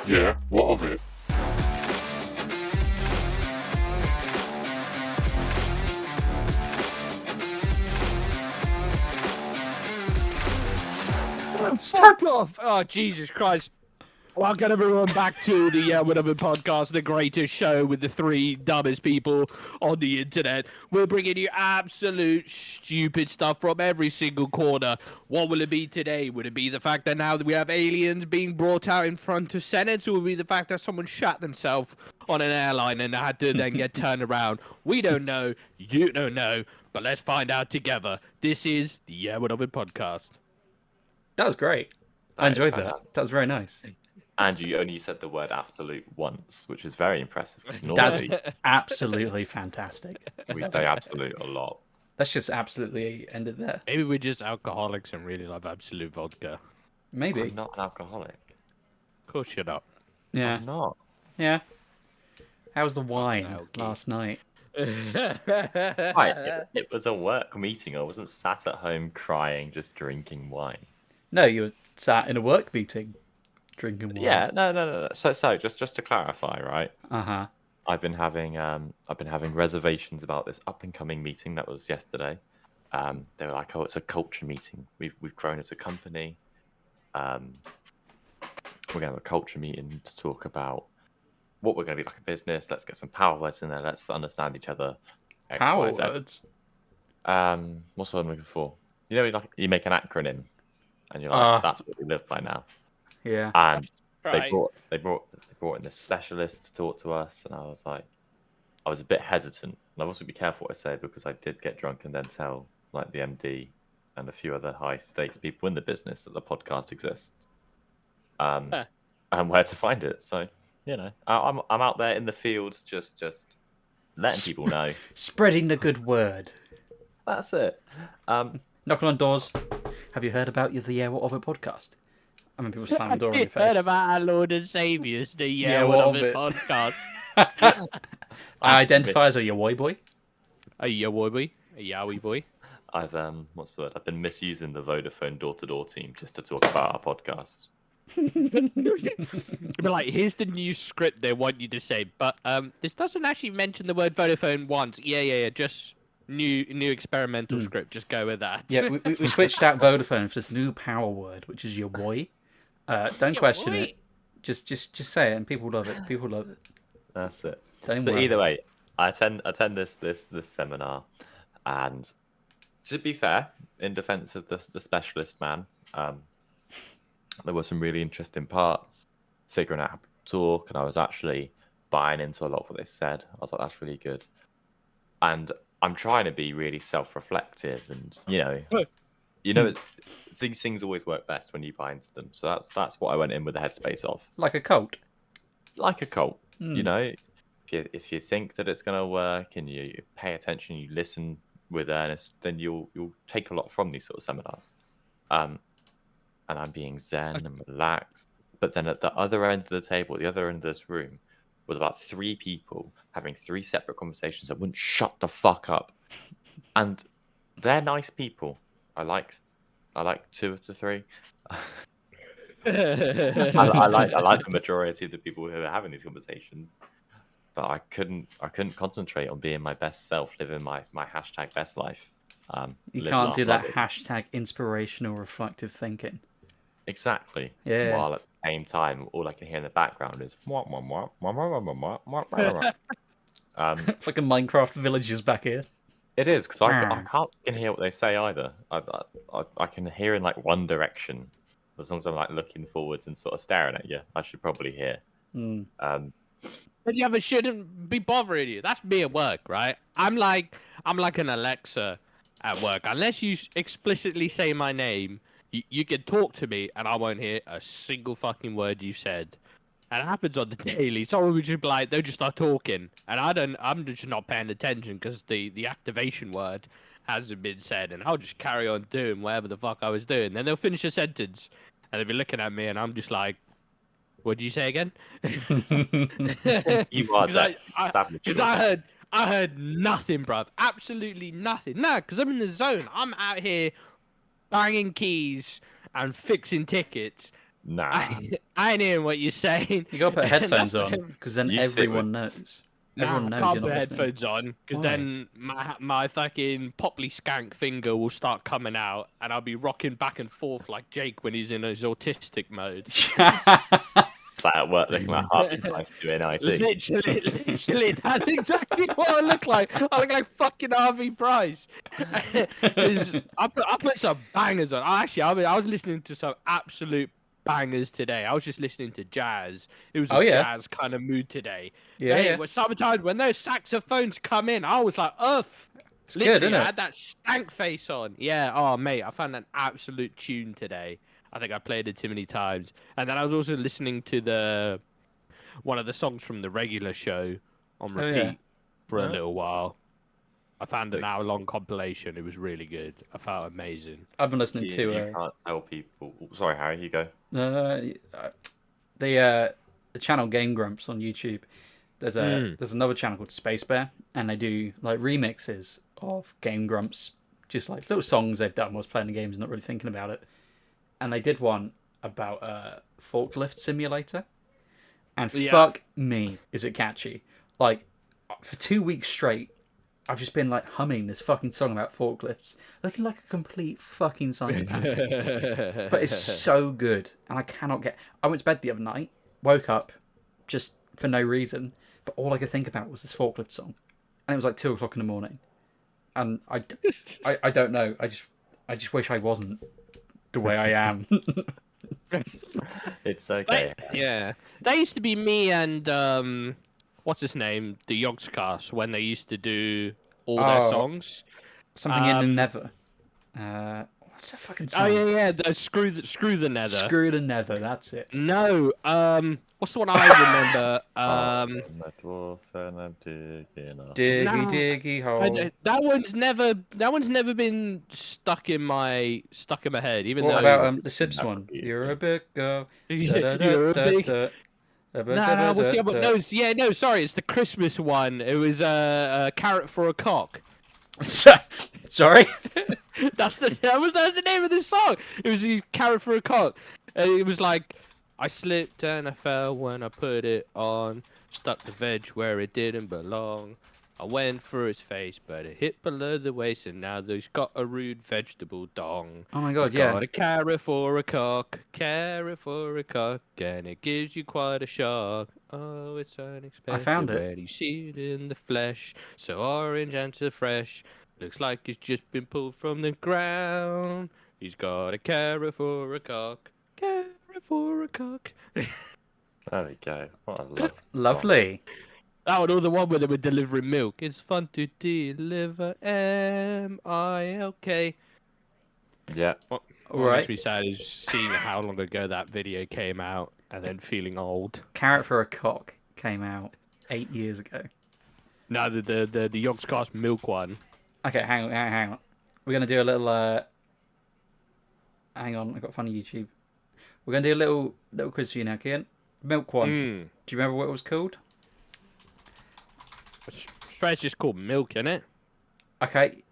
Yeah, what of it? Fuck off! Oh, Jesus Christ. Welcome everyone back to the Whatever Podcast, the greatest show with the three dumbest people on the internet. We're bringing you absolute stupid stuff from every single corner. What will it be today? Would it be the fact that now that we have aliens being brought out in front of Senate, or will it be the fact that someone shot themselves on an airline and had to then get turned around? We don't know. You don't know. But let's find out together. This is the Whatever Podcast. That was great. I enjoyed that. That was very nice. Andrew, you only said the word absolute once, which is very impressive. That's Normally, absolutely fantastic. we say absolute a lot. Let's just absolutely end it there. Maybe we're just alcoholics and really love absolute vodka. Maybe. I'm not an alcoholic. Of course you're not. Yeah. I'm not. Yeah. How was the wine Okay. last night? Right, it was a work meeting. I wasn't sat at home crying, just drinking wine. No, you were sat in a work meeting drinking wine. Yeah, no. So just to clarify, right? Uh-huh. I've been having reservations about this up and coming meeting that was yesterday. They were like, "Oh, it's a culture meeting. We've grown as a company. We're gonna have a culture meeting to talk about what we're gonna be like a business. Let's get some power words in there. Let's understand each other." X, Power Y, Z. words. What's what I'm looking for? You know, like you make an acronym, and you're like, "That's what we live by now." Yeah. And Right. they brought in this specialist to talk to us, and I was a bit hesitant. And I've also be careful what I say because I did get drunk and then tell like the MD and a few other high stakes people in the business that the podcast exists, and where to find it. So you know, I'm out there in the field, just letting people know. Spreading the good word. That's it. Knocking on doors. Have you heard about the What of It podcast? I mean, people slam the door in your You heard face. about our Lord and Saviour, the Yeah, What what of of It it? Podcast. I identify as a Yawoi boy. A Yowie boy, a Yowie boy. I've what's the word? I've been misusing the Vodafone door-to-door team just to talk about our podcast. You'd be like, here's the new script they want you to say, but this doesn't actually mention the word Vodafone once. Yeah, just new experimental script. Just go with that. Yeah, we switched out Vodafone for this new power word, which is Yawoi. Don't question it. Just say it, and people love it. People love it. That's it. Don't So worry. either way, I attend this seminar, and to be fair, in defence of the specialist man, there were some really interesting parts, figuring out how to talk, and I was actually buying into a lot of what they said. I was like, that's really good, and I'm trying to be really self-reflective, and you know, these things always work best when you buy into them. So that's what I went in with the headspace of, Like a cult. like a cult. You know, if you think that it's going to work and you pay attention, you listen with earnest, then you'll take a lot from these sort of seminars. And I'm being zen and relaxed. But then at the other end of the table, the other end of this room, was about 3 people having 3 separate conversations that wouldn't shut the fuck up. And they're nice people. I like 2 to 3. I like the majority of the people who are having these conversations, but I couldn't concentrate on being my best self, living my hashtag best life. You Live, can't laugh, do that love it. hashtag inspirational reflective thinking. Exactly. Yeah. While at the same time, all I can hear in the background is It's like a Minecraft villagers back here. It is because I can't hear what they say either. I can hear in like one direction. As long as I'm like looking forwards and sort of staring at you, I should probably hear. But yeah, but shouldn't be bothering you. That's me at work, right? I'm like an Alexa at work. Unless you explicitly say my name, you can talk to me and I won't hear a single fucking word you said. And it happens on the daily. Someone would just be like, they'll just start talking, and I'm just not paying attention because the activation word hasn't been said, and I'll just carry on doing whatever the fuck I was doing. Then they'll finish a sentence, and they'll be looking at me, and I'm just like, "What'd you say again?" You are that savage. Because I heard nothing, bruv. Absolutely nothing. No, because I'm in the zone. I'm out here banging keys and fixing tickets, Nah. I ain't hearing what you're saying. You gotta put headphones That's- on because then You sit everyone knows. Everyone Nah, knows I you're can't not put listening. headphones on because Why? then my fucking popply skank finger will start coming out and I'll be rocking back and forth like Jake when he's in his autistic mode. Sat at work looking like Harvey Price doing IT. Literally, that's exactly what I look like. I look like fucking Harvey Price. 'Cause I put some bangers on. I was listening to some absolute bangers today. I was just listening to jazz. It was a Oh, yeah. jazz kind of mood today. Yeah. Sometimes when those saxophones come in, I was like, It's literally, good, isn't I it? had that stank face on. Yeah, oh mate, I found an absolute tune today. I think I played it too many times. And then I was also listening to one of the songs from the regular show on Oh, yeah. repeat for a Yeah. little while. I found an hour-long compilation. It was really good. I felt amazing. I've been listening You to can't tell people. Sorry, Harry, you go. the channel Game Grumps on YouTube. There's another channel called Space Bear, and they do like remixes of Game Grumps, just like little songs they've done whilst playing the games, not really thinking about it. And they did one about forklift simulator, and fuck me, is it catchy? Like for 2 weeks straight, I've just been like humming this fucking song about forklifts, looking like a complete fucking psychopath. But it's so good, and I cannot get. I went to bed the other night, woke up, just for no reason, but all I could think about was this forklift song, and it was like 2 o'clock in the morning, and I don't know. I just wish I wasn't the way I am. It's okay. That used to be me and what's his name, the Yogscast, when they used to do all their songs. Something in the Nether. What's that fucking song? Oh yeah, the screw the Nether. Screw the Nether. That's it. No, what's the one I remember? Diggy diggy hole. That one's never been stuck in my head. Even What though about the Sips one? You're a big girl. You're a big. No, what's the other? No, sorry, it's the Christmas one. It was a carrot for a cock. Sorry. That's the name of the song. It was a carrot for a cock. It was like, I slipped and I fell when I put it on. Stuck the veg where it didn't belong. I went for his face, but it hit below the waist, and now he's got a rude vegetable dong. Oh my god, He's yeah. got a carrot for a cock, and it gives you quite a shock. Oh, it's unexpected. I found it. When you see it in the flesh, so orange and so fresh. Looks like it's just been pulled from the ground. He's got a carrot for a cock, carrot for a cock. There we go. What a Lovely. Oh, and all the one where they were delivering milk. It's fun to deliver MILK. Yeah. What Right. makes me sad is seeing how long ago that video came out and then feeling old. Carrot for a Cock came out 8 years ago. No, the Yogscast milk one. Okay, hang on. We're gonna do a little. Hang on, I got fun on YouTube. We're gonna do a little quiz for you now, Kian. Milk one. Do you remember what it was called? It's just called milk, isn't it? Okay.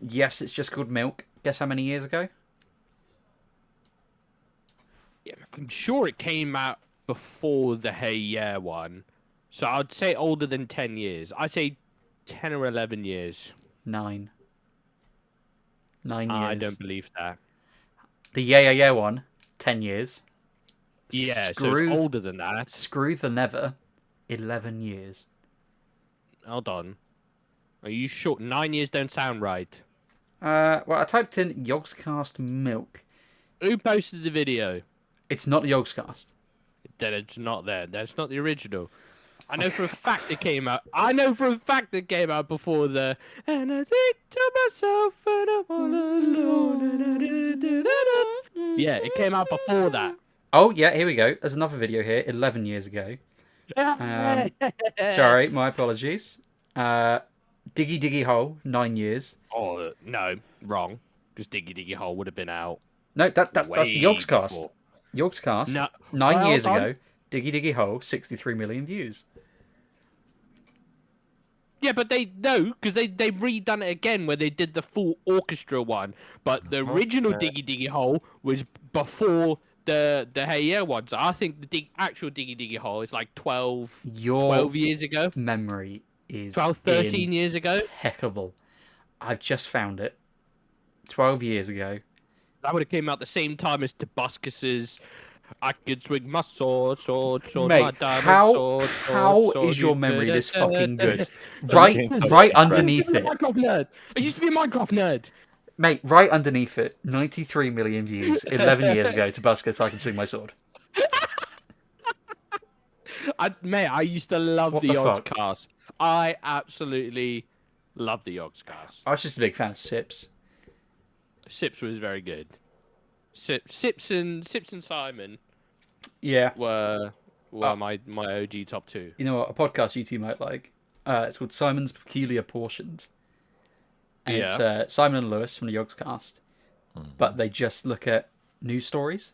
Yes, it's just called Milk. Guess how many years ago? Yeah, I'm sure it came out before the Hey Yeah one. So I'd say older than 10 years. I'd say 10 or 11 years. 9. 9 years. I don't believe that. The Yeah one, 10 years. Yeah, so it's older than that. Screw the Never, 11 years. Hold on. Are you sure? 9 years don't sound right. Well, I typed in Yogscast Milk. Who posted the video? It's not the Yogscast. Then it's not there. That's not the original. I know for a fact it came out. I know for a fact it came out before the. And I think to myself, and I'm all alone. Yeah, it came out before that. Oh, yeah, here we go. There's another video here, 11 years ago. Sorry, my apologies. Diggy Diggy Hole, 9 years. Oh, no, wrong. Because Diggy Diggy Hole would have been out. No, that's the Yogscast. Before. Yogscast, No. 9 years ago. Diggy Diggy Hole, 63 million views. Yeah, but because they redone it again where they did the full orchestra one. But the original Diggy Diggy Hole was before the Hey Yeah ones. I think the actual Diggy Diggy Hole is like 12 Your years ago. memory is 12, 13 years ago. impeccable. I've just found it. 12 years ago. That would have came out the same time as Tobuscus's I could swing my sword, my Mate, diamond sword, how sword. is your memory this fucking good? Okay, Right I underneath used to be it. a Minecraft nerd. I used to be a Minecraft nerd. Mate, right underneath it, 93 million views 11 years ago to Buscus, I can swing my sword. I used to love What the the fuck? Yogscast. I absolutely love the Yogscast. I was just a big fan of Sips. Sips was very good. Sips and Simon Yeah. were my OG top two. You know what? A podcast you two might like. It's called Simon's Peculiar Portions. And it's Simon and Lewis from the Yogscast. But they just look at news stories.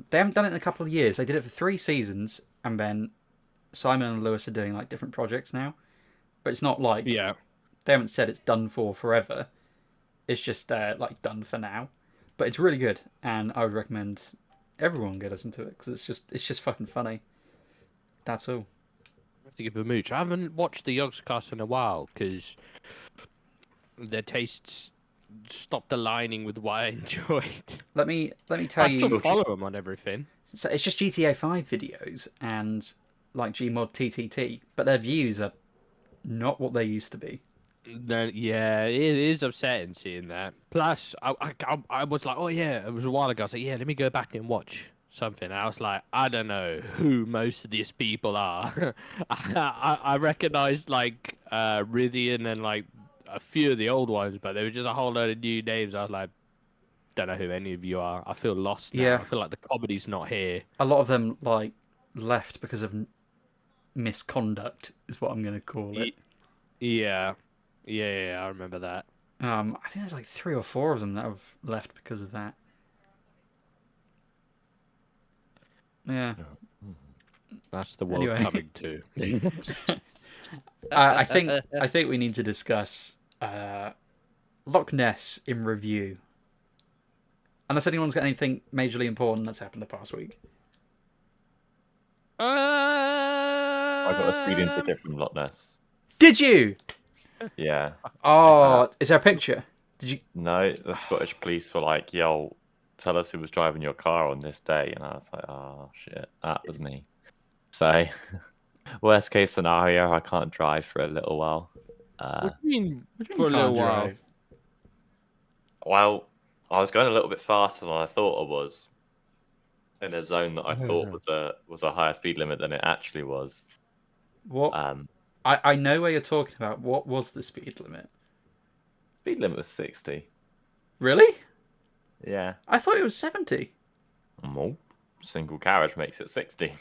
They haven't done it in a couple of years. They did it for 3 seasons, and then Simon and Lewis are doing like different projects now. But it's not like they haven't said it's done for forever. It's just like done for now. But it's really good, and I would recommend everyone go listen to it because it's just fucking funny. That's all. I have to give a mooch. I haven't watched the Yogscast in a while because their tastes stopped aligning with what I enjoyed. Let me tell I you. still follow them on everything. So it's just GTA 5 videos and like Gmod TTT, but their views are not what they used to be. Yeah, it is upsetting seeing that. Plus, I was like, oh yeah, it was a while ago. I was like, yeah, let me go back and watch something. And I was like, I don't know who most of these people are. I recognized like Rythian and like a few of the old ones, but there was just a whole load of new names. I was like, don't know who any of you are. I feel lost now. Yeah. I feel like the comedy's not here. A lot of them like left because of misconduct, is what I'm going to call it. Yeah, I remember that. I think there's like 3 or 4 of them that have left because of that. Yeah. That's the world Anyway. coming to. I think we need to discuss Loch Ness in review. Unless anyone's got anything majorly important that's happened the past week. I got a speeding ticket from Loch Ness. Did you? Yeah. Oh, is there a picture? Did you? No, the Scottish police were like, yo, tell us who was driving your car on this day. And I was like, oh, shit, that was me. So, worst case scenario, I can't drive for a little while. What do you mean you for a can't little while? drive? Well, I was going a little bit faster than I thought I was in a zone that I thought was a higher speed limit than it actually was. What? I know where you're talking about. What was the speed limit? Speed limit was 60. Really? Yeah. I thought it was 70. Well, single carriage makes it 60.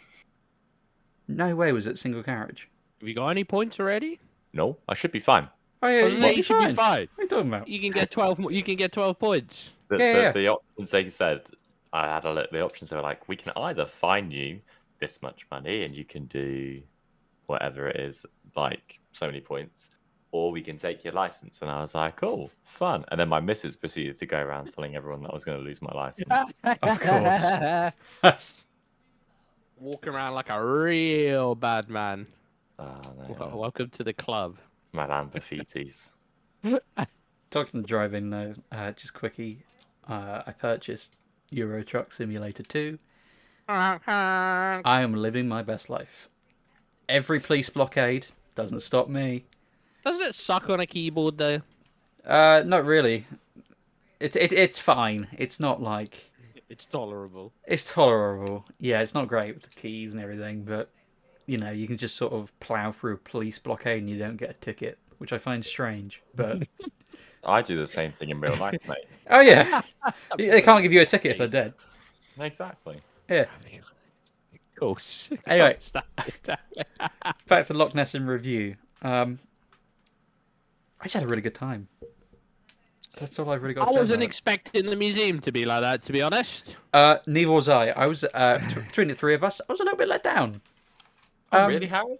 No way was it single carriage. Have you got any points already? No, I should be fine. Oh yeah, You should be fine. What are you talking about? You can get 12. You can get 12 points. The options they said, I had a look. The options they were like, we can either fine you this much money and you can do whatever it is, like so many points, or we can take your license. And I was like, cool, fun. And then my missus proceeded to go around telling everyone that I was going to lose my license. Of course. Walking around like a real bad man. Oh, no, Welcome to the club. Madame Baffitis. Talking to driving though, just quickie, I purchased Euro Truck Simulator 2. I am living my best life. Every police blockade doesn't stop me. Doesn't it suck on a keyboard though? Not really. It's fine. It's not like It's tolerable. it's tolerable. Yeah, it's not great with the keys and everything, but you know, you can just sort of plow through a police blockade and you don't get a ticket, which I find strange. But I do the same thing in real life, mate. oh yeah, they can't give you a ticket if they're dead. Exactly. Yeah. Of course. Anyway, back to Loch Ness in review. I just had a really good time. That's all I've really got to I say. wasn't about expecting the museum to be like that, to be honest. it. Neither was I. I was between the 3 of us. I was a little bit let down. Really, Harry?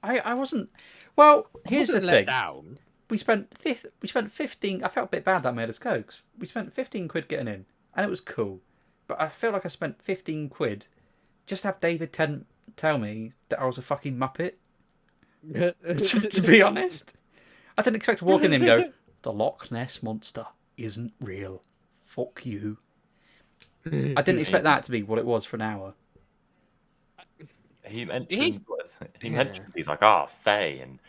I wasn't. Well, here's the Wasn't thing. let down. We spent 15. I felt a bit bad that made us go. 'Cause we spent 15 quid getting in, and it was cool. but I feel like I spent 15 quid just to have David Tennant tell me that I was a fucking Muppet. To be honest, I didn't expect to walk in and go, "The Loch Ness monster isn't real. Fuck you." I didn't expect that to be what it was for an hour. He mentioned he's like, Fae and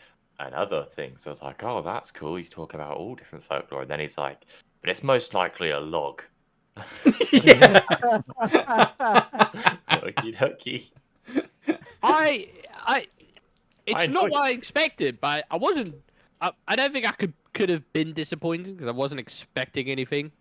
other things. I was like, oh, that's cool. He's talking about all different folklore, and then he's like, but it's most likely a log. Yeah. Okie dokie. It's not what I expected, but I wasn't. I don't think I could have been disappointed because I wasn't expecting anything.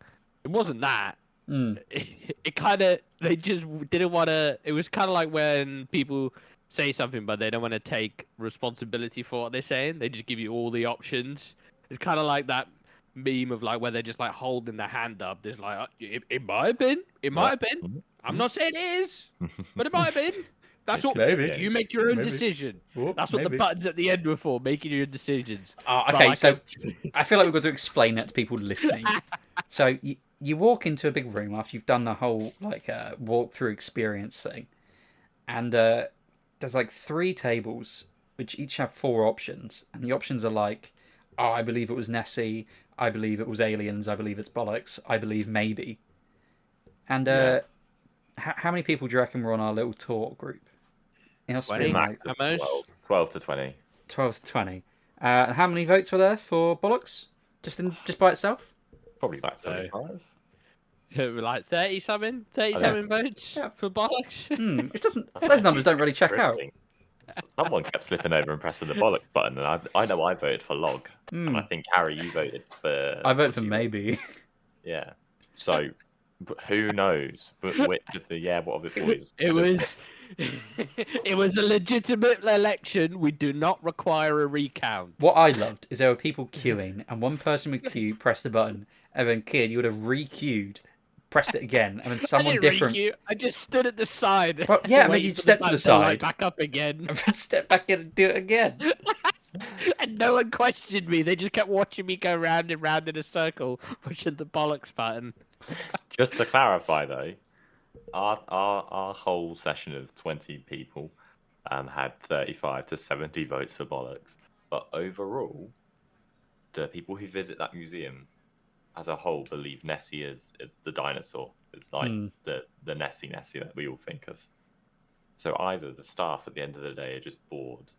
It wasn't that. It kind of, they just didn't want to. It was kind of like when people say something but they don't want to take responsibility for what they're saying. They just give you all the options. It's kind of like that meme of like where they're just like holding their hand up. There's like, it might have been. It might have been. I'm not saying it is, but it might have been. That's what you make your own decision. That's what the buttons at the end were for, making your decisions. Okay, so I feel like we've got to explain that to people listening. So you walk into a big room after you've done the whole like walkthrough experience thing, and there's like 3 tables which each have 4 options, and the options are like, oh, I believe it was Nessie, I believe it was aliens, I believe it's bollocks, I believe maybe. And how many people do you reckon were on our little talk group? It must be like 12 to 20. 12 to 20. And how many votes were there for bollocks? Just by itself? Probably like 75. Like 30 something votes for bollocks. It doesn't. Those numbers don't really check out. Someone kept slipping over and pressing the bollocks button, and I know I voted for log, and I think Harry, you voted for. I voted for maybe. Yeah. So, who knows? But which of the what of the boys? It was a legitimate election. We do not require a recount. What I loved is there were people queuing, and one person would queue, press the button, and then Kid, you would have re-queued, pressed it again, and then someone different. Re-queue. I just stood at the side. Well, yeah, I mean, you'd step to the side, back up again, and then step back in and do it again. And no one questioned me. They just kept watching me go round and round in a circle, pushing the bollocks button. Just to clarify, though, our whole session of 20 people had 35 to 70 votes for bollocks. But overall, the people who visit that museum as a whole believe Nessie is the dinosaur. It's like the Nessie that we all think of. So either the staff at the end of the day are just bored.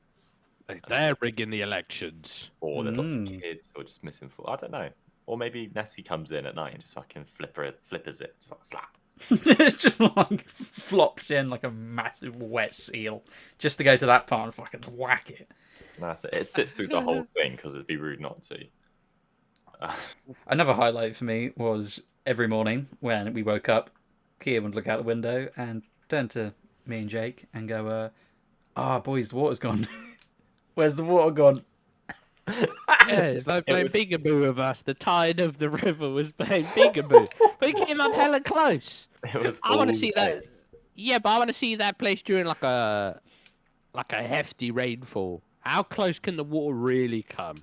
They're rigging the elections. Or there's lots of kids who are just missing. I don't know. Or maybe Nessie comes in at night and just fucking flippers it. Just like slap. It's just like flops in like a massive wet seal just to go to that part and fucking whack it. That's it. It sits through the whole thing because it'd be rude not to. Another highlight for me was every morning when we woke up, Kia would look out the window and turn to me and Jake and go, boys, the water's gone. Where's the water gone? Yeah, it's like playing peekaboo with us. The tide of the river was playing peekaboo. But it came up hella close. I want to see that. Yeah, but I want to see that place during like a hefty rainfall. How close can the water really come?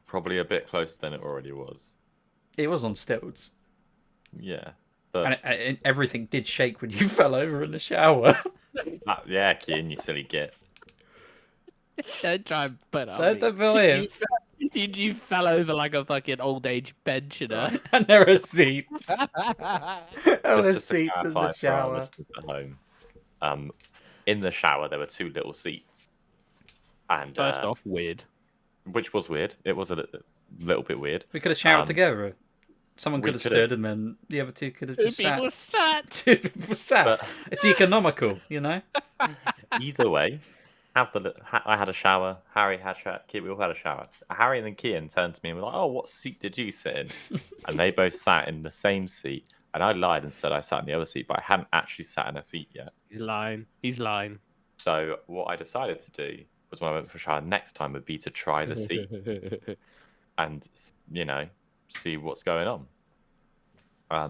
Probably a bit closer than it already was. It was on stilts. Yeah. But... And everything did shake when you fell over in the shower. Yeah, Kian, you silly git. Don't try and put up. Don't believe. You fell over like a fucking old age pensioner. And there are seats. There were seats in the shower. At home. In the shower, there were 2 little seats. And first off, weird. Which was weird. It was a little bit weird. We could have showered together. Someone could have stood, and then the other 2 could have just sat. 2 people sat. But... It's economical, you know. Either way. I had a shower. Harry had a shower. We all had a shower. Harry and then Kian turned to me and were like, "Oh, what seat did you sit in?" And they both sat in the same seat. And I lied and said I sat in the other seat, but I hadn't actually sat in a seat yet. He's lying. So what I decided to do was when I went for a shower next time would be to try the seat and see what's going on. I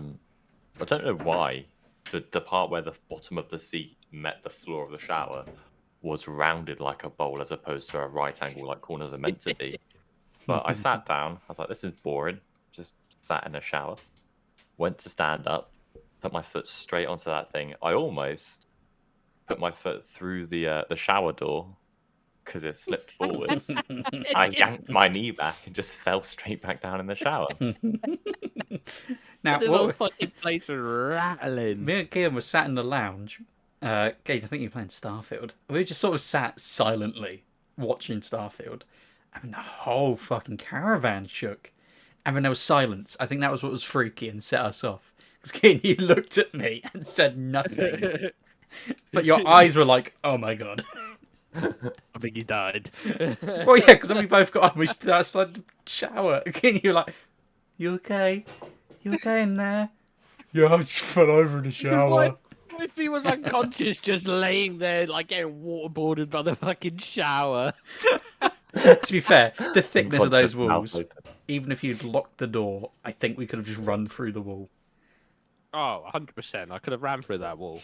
don't know why the part where the bottom of the seat met the floor of the shower was rounded like a bowl as opposed to a right angle like corners are meant to be. But I sat down. I was like, this is boring. Just sat in a shower. Went to stand up. put my foot straight onto that thing. I almost put my foot through the shower door because it slipped forwards. I yanked my knee back and just fell straight back down in the shower. Now, The whole fucking place was rattling. me and Kian were sat in the lounge. Kate, I think you were playing Starfield. We just sort of sat silently watching Starfield. I mean, the whole fucking caravan shook. And then there was silence. I think that was what was freaky and set us off. Because Kian, you looked at me and said nothing. But your eyes were like, oh my god. I think he died. Well, yeah, because then we both got up and we started to shower. Again, you're like, you okay? You okay in there? Yeah, I just fell over in the shower. What if he was unconscious, just laying there, like getting waterboarded by the fucking shower? To be fair, the thickness of those Unconscious, mouth walls, open. even if you'd locked the door, I think we could have just run through the wall. Oh, 100%. I could have ran through that wall.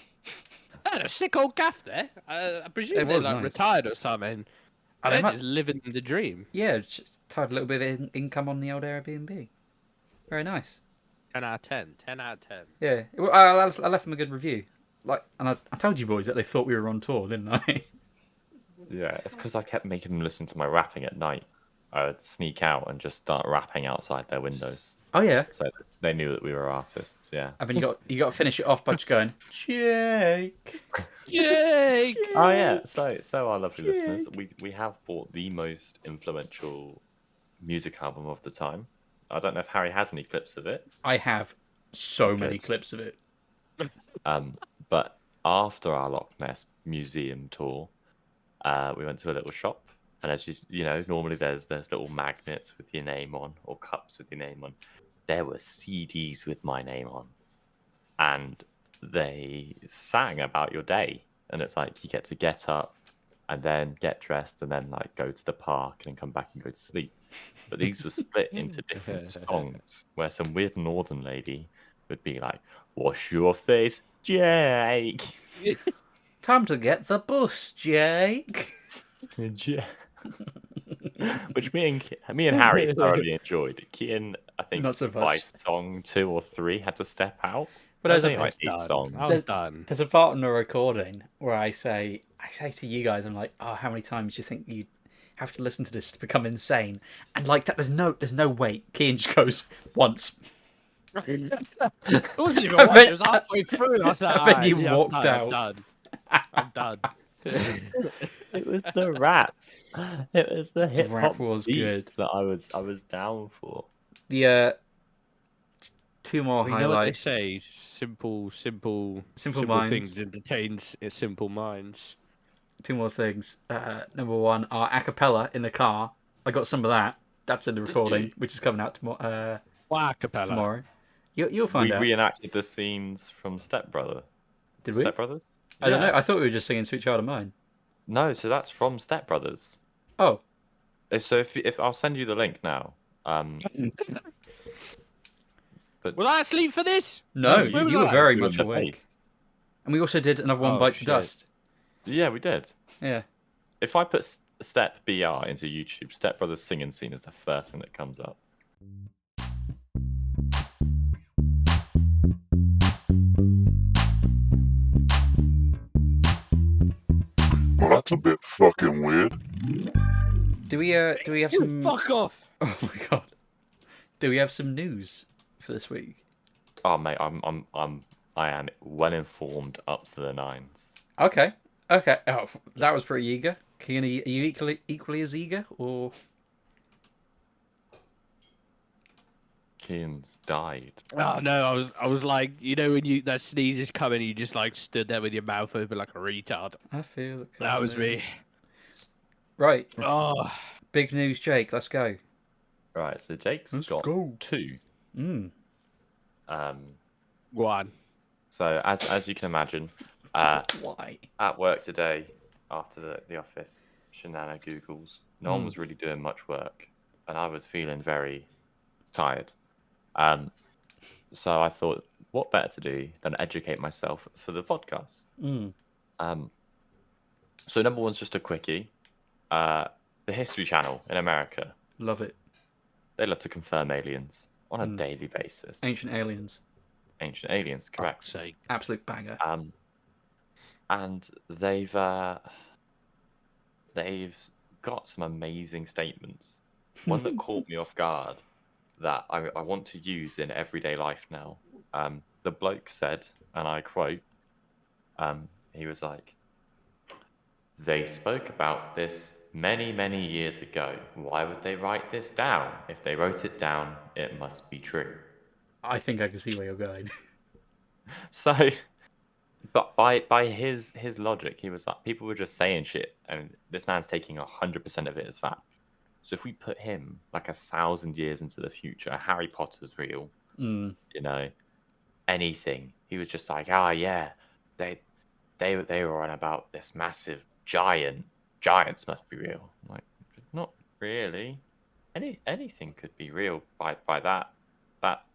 I had a sick old gaff there. I presume It they're was like nice. retired or something. And They're they just living the dream. Yeah, just tied a little bit of income on the old Airbnb. Very nice. 10 out of 10. 10 out of 10. Yeah, I left them a good review. And I told you boys that they thought we were on tour, didn't I? Yeah, it's because I kept making them listen to my rapping at night. I would sneak out and just start rapping outside their windows, Oh yeah. so that they knew that we were artists. Yeah. I mean, you got to finish it off by just going, Jake. Jake! Oh yeah. So our lovely listeners, we have bought the most influential music album of the time. I don't know if Harry has any clips of it. I have so many Good. clips of it. But after our Loch Ness museum tour, we went to a little shop, and as you know, normally there's little magnets with your name on or cups with your name on. There were CDs with my name on, and they sang about your day. And it's like you get up, and then get dressed, and then like go to the park, and then come back and go to sleep. But these were split into different songs, where some weird northern lady would be like, "Wash your face, Jake." Time to get the bus, Jake. Which me and Harry thoroughly enjoyed. Keaton, I think, Not so by much. song 2 or 3 had to step out. But There's as a- only like 8 songs. I was done. There's a part in the recording where I say to you guys, I'm like, oh, how many times do you think you have to listen to this to become insane? And like that, there's no wait. Kean just goes once. It wasn't even I once, bet- it was halfway through. I was like, I bet "Alright, you yeah, walked I'm out." done. I'm done. It was the rap. It was the hip rap hop was beats good. that I was down for. The two more You know what they highlights. say? Simple minds. things entertains simple minds. Two more things. Number one, our a cappella in the car. I got some of that. That's in the recording, which is coming out tomorrow. Wow, Capella. Tomorrow. You'll find We out. reenacted the scenes from Step Brother. Did we? Step Brothers? I don't Yeah. know. I thought we were just singing "Sweet Child of Mine." No, so that's from Step Brothers. Oh, So if I'll send you the link now. Was I asleep for this? no, Where was you were I? very You were much the awake. bass. And we also did another one Oh, bites shit. the dust. Yeah, we did. Yeah. If I put Step BR into YouTube, Step Brothers singing scene is the first thing that comes up. Well, that's a bit fucking weird. Do we have some? Fuck off. Oh my god. Do we have some news for this week? Oh mate, I am well informed up to the nines. Okay. Okay. Oh, that was pretty eager. Kean, are you equally as eager, or? Keane's died. Oh no, I was like, you know, when that sneeze is coming, you just like stood there with your mouth open like a retard. I feel it That was coming. me. Right. Oh, Big news, Jake. Let's go. Right, so Jake's got go. 2. Mm. go on. So as you can imagine, Why? at work today, after the office shenanigans, no one was really doing much work, and I was feeling very tired. So I thought, what better to do than educate myself for the podcast? Mm. So number one's just a quickie. The History Channel in America, Love it. they love to confirm aliens on a daily basis. Ancient aliens. Ancient Aliens, correct? Fuck's sake. Absolute banger. And they've got some amazing statements. One that caught me off guard that I want to use in everyday life now. The bloke said, and I quote, he was like, "They spoke about this many, many years ago. Why would they write this down? If they wrote it down, it must be true." I think I can see where you're going. So, but by his logic, he was like, people were just saying shit, and this man's taking 100% of it as fact. So if we put him like 1,000 years into the future, Harry Potter's real, Mm. you know, anything. He was just like, "Ah, yeah, they were on about this massive giant. Giants must be real." I'm like, not really. Anything could be real by that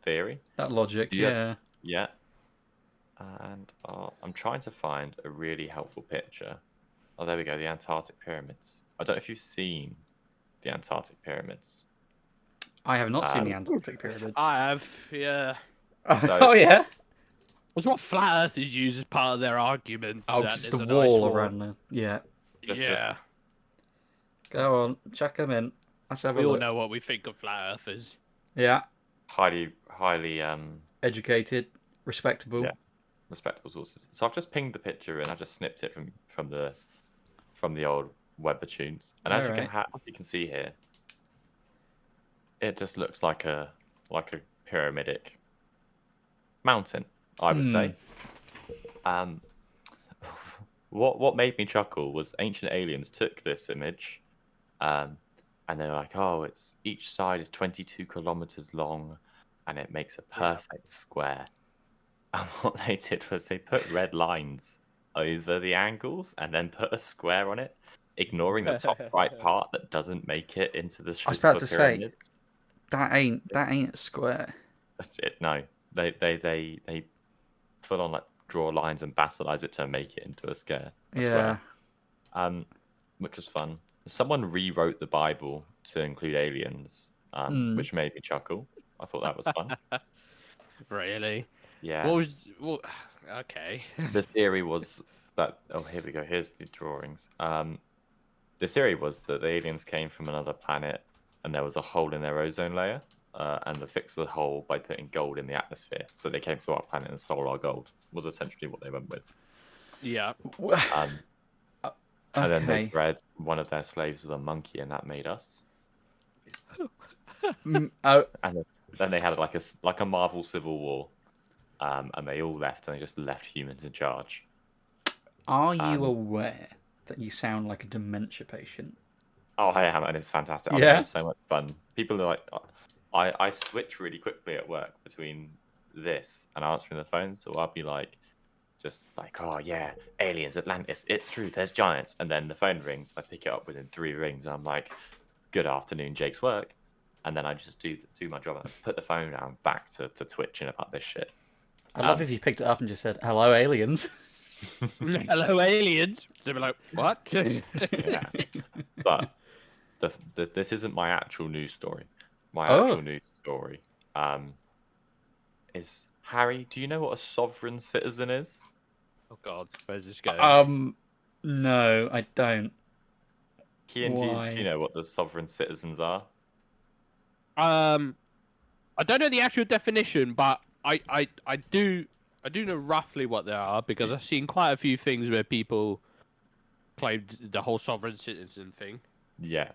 theory. That logic, Yeah. yeah. Yeah. And I'm trying to find a really helpful picture. Oh, there we go. The Antarctic pyramids. I don't know if you've seen the Antarctic pyramids. I have not seen the Antarctic pyramids. I have, yeah. Oh, yeah? It's what flat earthers use as part of their argument. Oh, that 'cause it's the there's an ice wall wall. around there. Yeah. Yeah. Go on, chuck them in. Let's have a We all look. know what we think of flat earthers. Yeah. Highly Educated, respectable. Yeah. respectable sources. So I've just pinged the picture and I just snipped it from the old Webber-tunes. And as you can see here, it just looks like a pyramidic mountain, I would say. What made me chuckle was Ancient Aliens took this image, and they're like, "Oh, it's each side is 22 kilometers long, and it makes a perfect square." And what they did was they put red lines over the angles and then put a square on it, ignoring the top right part that doesn't make it into the shape I was about of to say, pyramids. that ain't a square. That's it. No, they full on like draw lines and bastardize it to make it into a square. Yeah. Which was fun. Someone rewrote the Bible to include aliens, which made me chuckle. I thought that was fun. Really? Yeah. Okay. The theory was that. Oh, here we go. Here's the drawings. The theory was that the aliens came from another planet, and there was a hole in their ozone layer, and they fixed the hole by putting gold in the atmosphere. So they came to our planet and stole our gold. Was essentially what they went with. Yeah. And then they bred one of their slaves with a monkey, and that made us. And then they had like a Marvel Civil War, and they all left, and they just left humans in charge. Are you aware that you sound like a dementia patient? Oh, I am, and it's fantastic. I'm Yeah? having so much fun. People are like, I switch really quickly at work between this and answering the phone, so I'll be like, just like, "Oh yeah, aliens, Atlantis, it's true, there's giants," and then the phone rings. I pick it up within 3 rings. I'm like, "Good afternoon, Jake's work," and then I just do my job and put the phone down, back to twitching about this shit. I'd love if you picked it up and just said, "Hello, aliens." Hello, aliens. So we're like, what? Yeah. But this isn't my actual news story. My actual news story is, Harry, do you know what a sovereign citizen is? Oh God, where's this going? No, I don't. Kian, do you know what the sovereign citizens are? I don't know the actual definition, but I do know roughly what they are because I've seen quite a few things where people claimed the whole sovereign citizen thing. Yeah.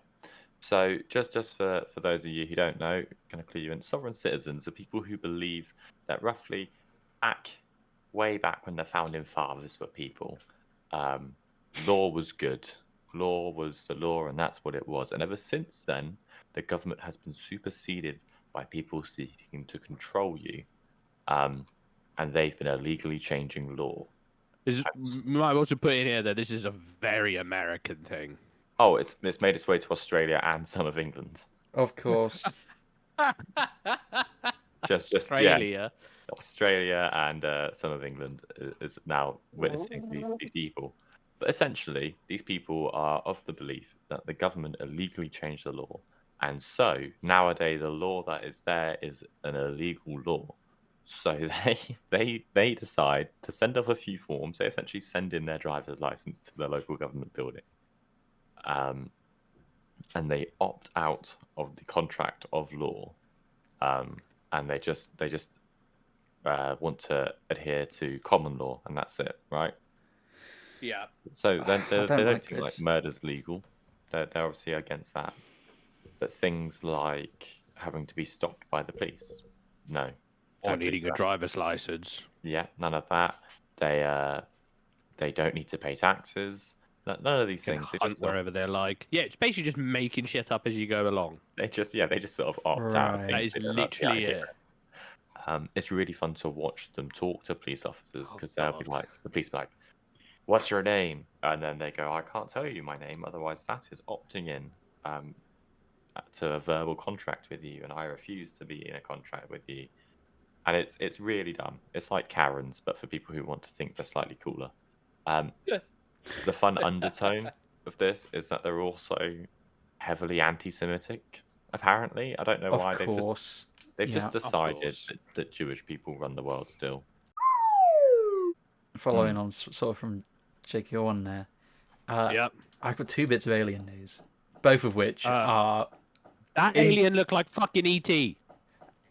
So just for those of you who don't know, kind of clue you in, sovereign citizens are people who believe that roughly way back when the founding fathers were people, law was good. Law was the law, and that's what it was. And ever since then, the government has been superseded by people seeking to control you, and they've been illegally changing law. We might also put in here that this is a very American thing. Oh, it's made its way to Australia and some of England. Of course. just Australia. Yeah, Australia and some of England is now witnessing these people. But essentially, these people are of the belief that the government illegally changed the law. And so, nowadays, the law that is there is an illegal law. So they decide to send off a few forms. They essentially send in their driver's license to the local government building, and they opt out of the contract of law, and they just want to adhere to common law, and that's it, right? Yeah. So they don't don't like think like this. murder's legal. They're obviously against that. But things like having to be stopped by the police, no. Or Don't believe needing a that. driver's license. Yeah, none of that. They don't need to pay taxes. None of these Can things. They hunt just sort of, wherever they're like. Yeah, it's basically just making shit up as you go along. they just sort of opt out of Right. things. That is They don't like the literally idea. it. It's really fun to watch them talk to police officers Oh, because they'll be God. like, the police be like, "What's your name?" And then they go, "I can't tell you my name, otherwise that is opting in to a verbal contract with you, and I refuse to be in a contract with you." And it's really dumb. It's like Karens, but for people who want to think they're slightly cooler. Yeah. The fun undertone of this is that they're also heavily anti-Semitic. Apparently, I don't know why. Of course. They've Yeah. just decided course. that Jewish people run the world still. Following on sort of from Jake Owen there. Yep. I've got 2 bits of alien news, both of which are. That alien looked like fucking ET.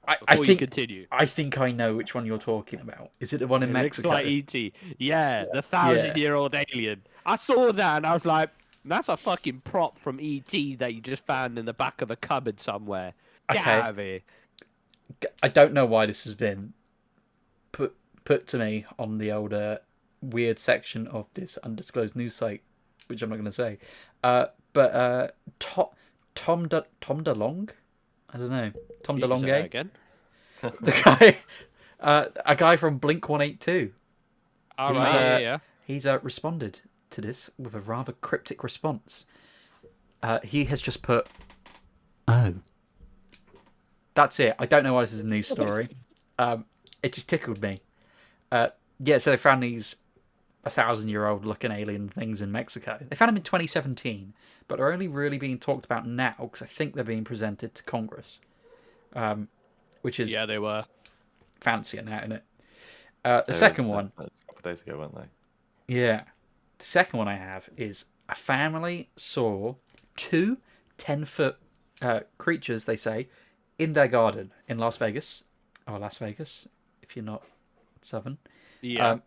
I Before you think continue. I think I know which one you're talking about. Is it the one in It Mexico? looks like ET. Yeah, the 1,000-year-old alien. I saw that and I was like, that's a fucking prop from ET that you just found in the back of a cupboard somewhere. Get Okay. out of here. I don't know why this has been put to me on the old weird section of this undisclosed news site, which I'm not going to say. But Tom DeLonge? I don't know. Tom Can you say that DeLonge? again? The guy, a guy from Blink 182. All He's, right, yeah. He's responded to this with a rather cryptic response. He has just put, "Oh." That's it. I don't know why this is a news story. It just tickled me. Yeah, so they found these 1,000-year-old looking alien things in Mexico. They found them in 2017, but they're only really being talked about now because I think they're being presented to Congress, which is Yeah, they were. fancier now, isn't it? The second one, A couple of days ago, weren't they? yeah. The second one I have is a family saw 2 10-foot creatures, they say, in their garden in Las Vegas. Or Las Vegas, if you're not Southern. Yeah.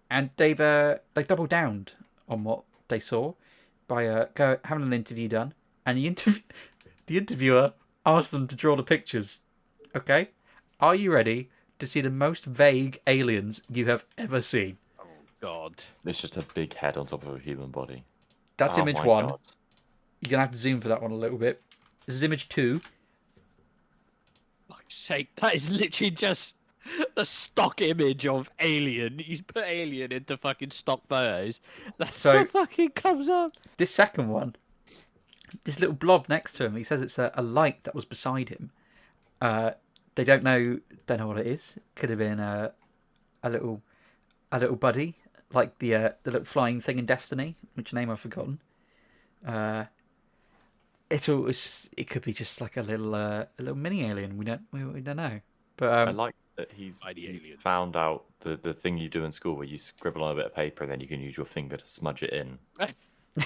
And they've doubled down on what they saw by having an interview done. And the interviewer asked them to draw the pictures. Okay? Are you ready to see the most vague aliens you have ever seen? Oh, God. It's just a big head on top of a human body. That's Oh image my 1. God. You're going to have to zoom for that one a little bit. This is image 2. Fuck's sake, that is literally just the stock image of Alien. He's put Alien into fucking stock photos. That's So- what fucking comes up. This second one, this little blob next to him, he says it's a light that was beside him. They don't know what it is. Could have been a little buddy, like the little flying thing in Destiny, which name I've forgotten. It could be just like a little mini alien. We don't know. But I like that he's Mighty aliens. found out the thing you do in school where you scribble on a bit of paper and then you can use your finger to smudge it in.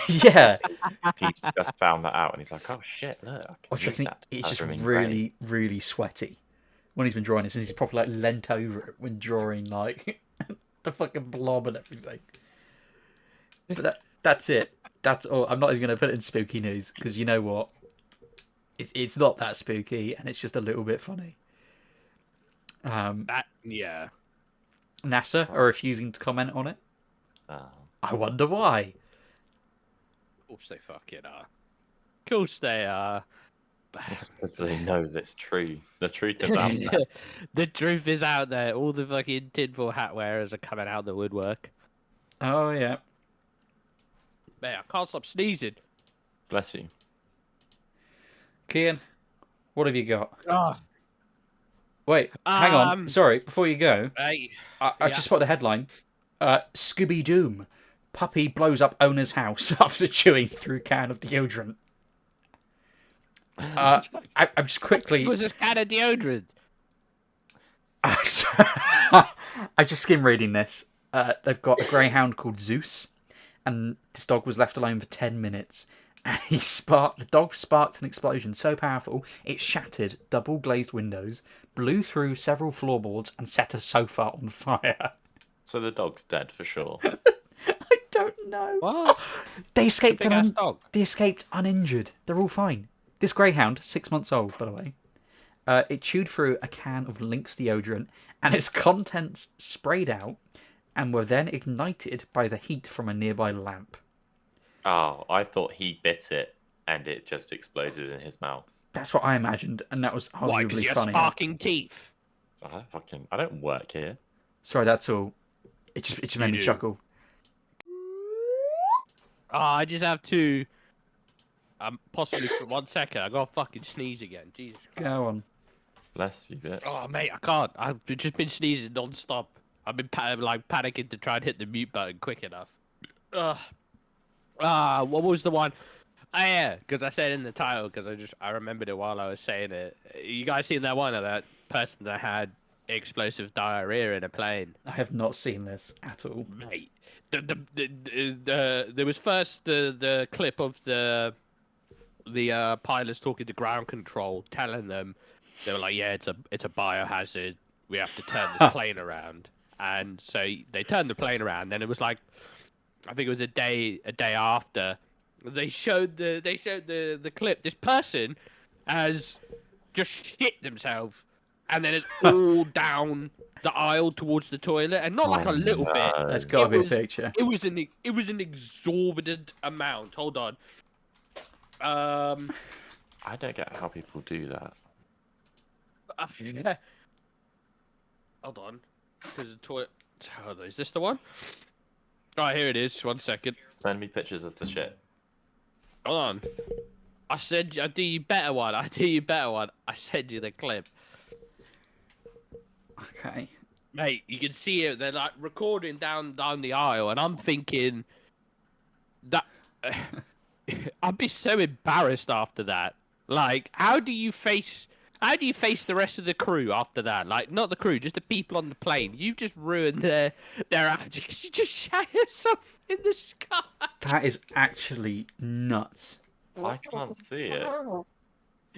yeah, He's just found that out and he's like, "Oh shit, look, I I can use reckon that to it's just colour in really, really sweaty when he's been drawing this, and he's probably like leant over it when drawing like the fucking blob and everything. But that's it. That's all. I'm not even going to put it in spooky news because you know what? It's not that spooky, and it's just a little bit funny. Yeah. NASA are refusing to comment on it. grey." I wonder why. Of course they fucking are. Of course they are. Because they know that's true. The truth is out there. The truth is out there. All the fucking tinfoil hat wearers are coming out of the woodwork. Oh yeah. Man, I can't stop sneezing. Bless you. Kian, what have you got? Oh, Wait, hang on. Sorry, before you go, hey. I just spotted the headline. Scooby Doom. Puppy blows up owner's house after chewing through can of deodorant. I'm just quickly... It was this can of deodorant. I just skim reading this. They've got a greyhound called Zeus, and this dog was left alone for 10 minutes. And the dog sparked an explosion so powerful it shattered double glazed windows, blew through several floorboards, and set a sofa on fire. So the dog's dead for sure. I don't know. What? They escaped. Big-ass dog. They escaped uninjured. They're all fine. This greyhound, 6 months old, by the way, it chewed through a can of Lynx deodorant, and its contents sprayed out, and were then ignited by the heat from a nearby lamp. Oh, I thought he bit it and it just exploded in his mouth. That's what I imagined, and that was Why? Because arguably you're funny. sparking teeth. I don't work here. Sorry, that's all. It just made me do. chuckle. Oh, I just have to. Possibly for 1 second. I gotta fucking sneeze again. Jesus. Go on. Bless you, bit. Oh, mate, I can't. I've just been sneezing non-stop. I've been panicking to try and hit the mute button quick enough. What was the one? Oh, yeah, because I said in the title, because I remembered it while I was saying it. You guys seen that one of that person that had explosive diarrhea in a plane? I have not seen this at all. Mate, there was first the clip of the pilots talking to ground control, telling them they were like, yeah, it's a biohazard. We have to turn this plane around, and so they turned the plane around. Then it was like, I think it was a day after, they showed the clip. This person has just shit themselves, and then it's all down the aisle towards the toilet, and not like a little bit. There's got to be a was- picture. It was an exorbitant amount. Hold on. I don't get how people do that. Hold on. Because the toilet. Hold on, is this the one? Right, here it is. 1 second. Send me pictures of the shit. Hold on. I'd do you better one. I sent you the clip. Okay. Mate, you can see it. They're like recording down the aisle, and I'm thinking that I'd be so embarrassed after that. Like, how do you face the rest of the crew after that? Like, not the crew, just the people on the plane. You've just ruined their attitude. You just shot yourself in the sky. That is actually nuts. I can't see it.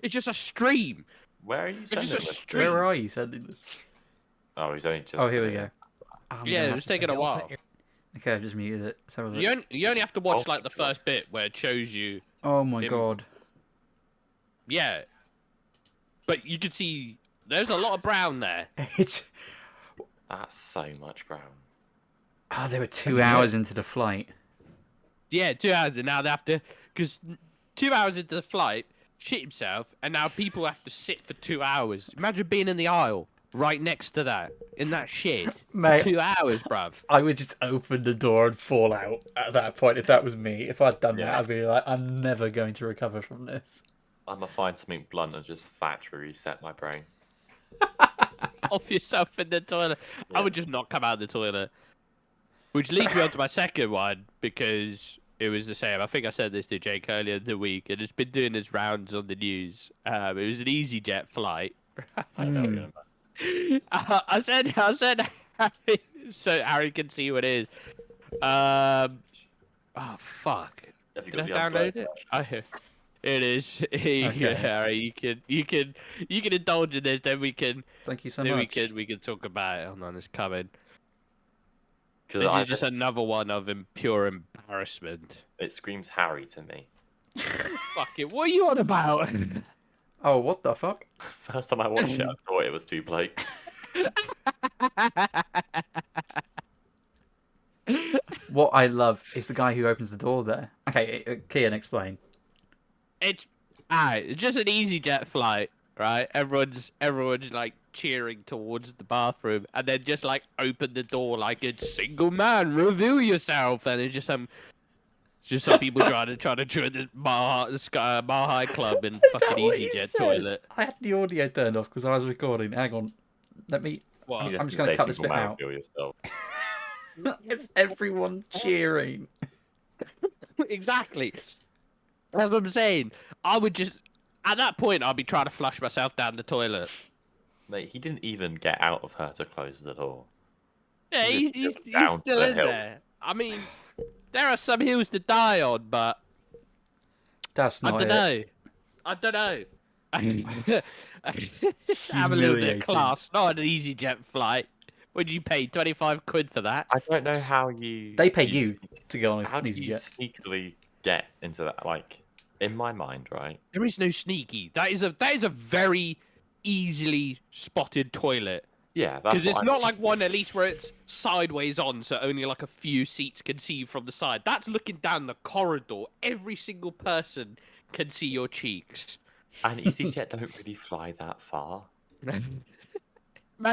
It's just a stream. Where are you It's just sending a this? stream. Where are you sending this? Oh, he's only just. Oh, here we put it go. in. I'm Yeah, gonna it have was to- taking a while. Okay, I've just muted it. Let's have a look. You only have to watch Oh, like the first bit where it shows you. Oh my Him. god. Yeah. But you can see there's a lot of brown there. It's. That's so much brown. Oh, they were 2 hours into the flight. Yeah, 2 hours, and now they have to, because 2 hours into the flight, shit himself, and now people have to sit for 2 hours. Imagine being in the aisle right next to that, in that shit. Mate. 2 hours, bruv. I would just open the door and fall out at that point if that was me. If I'd done that, Yeah. I'd be like, I'm never going to recover from this. I'm gonna find something blunt and just factory reset my brain. Off yourself in the toilet. I would just not come out of the toilet. Which leads me on to my second one, because it was the same. I think I said this to Jake earlier in the week, and it's been doing its rounds on the news. It was an EasyJet flight. I know what you're about. I said, Harry, so Harry can see what it is. Oh fuck! Have you Did I got the download upload it? version? Oh, here. It is. Here you go, Okay. Harry. You can indulge in this. Then we can Thank you so then much. we can talk about it. Hold on, it's coming. 'Cause This I is just think another one of pure embarrassment. it screams Harry to me. Fuck it. What are you on about? Oh, what the fuck? First time I watched it, I thought it was two blokes. What I love is the guy who opens the door there. Okay, Kian, explain. It's just an EasyJet flight, right? Everyone's like cheering towards the bathroom, and then just like open the door like it's single man, reveal yourself, and it's just some people trying to join the Mahai Club in fucking EasyJet toilet. I had the audio turned off because I was recording. Hang on. Let me. What? I'm just gonna cut this bit out. Feel yourself. It's everyone cheering. Exactly. That's what I'm saying. I would just, at that point, I'd be trying to flush myself down the toilet. Mate, he didn't even get out of her to close the door. Yeah, He he's just down still the in hill. there. I mean, there are some hills to die on, but That's I not don't it. know. I don't know. Have a little bit Humiliating. of class. Not an EasyJet flight. Would you pay 25 quid for that? I don't know how you. They pay you to go on How an do you EasyJet. sneakily get into that? Like, in my mind, right? There is no sneaky. That is a very easily spotted toilet. Yeah, that's Because it's what not like one, at least, where it's sideways on, so only like a few seats can see you from the side. That's looking down the corridor. Every single person can see your cheeks. And EasyJet don't really fly that far. Imagine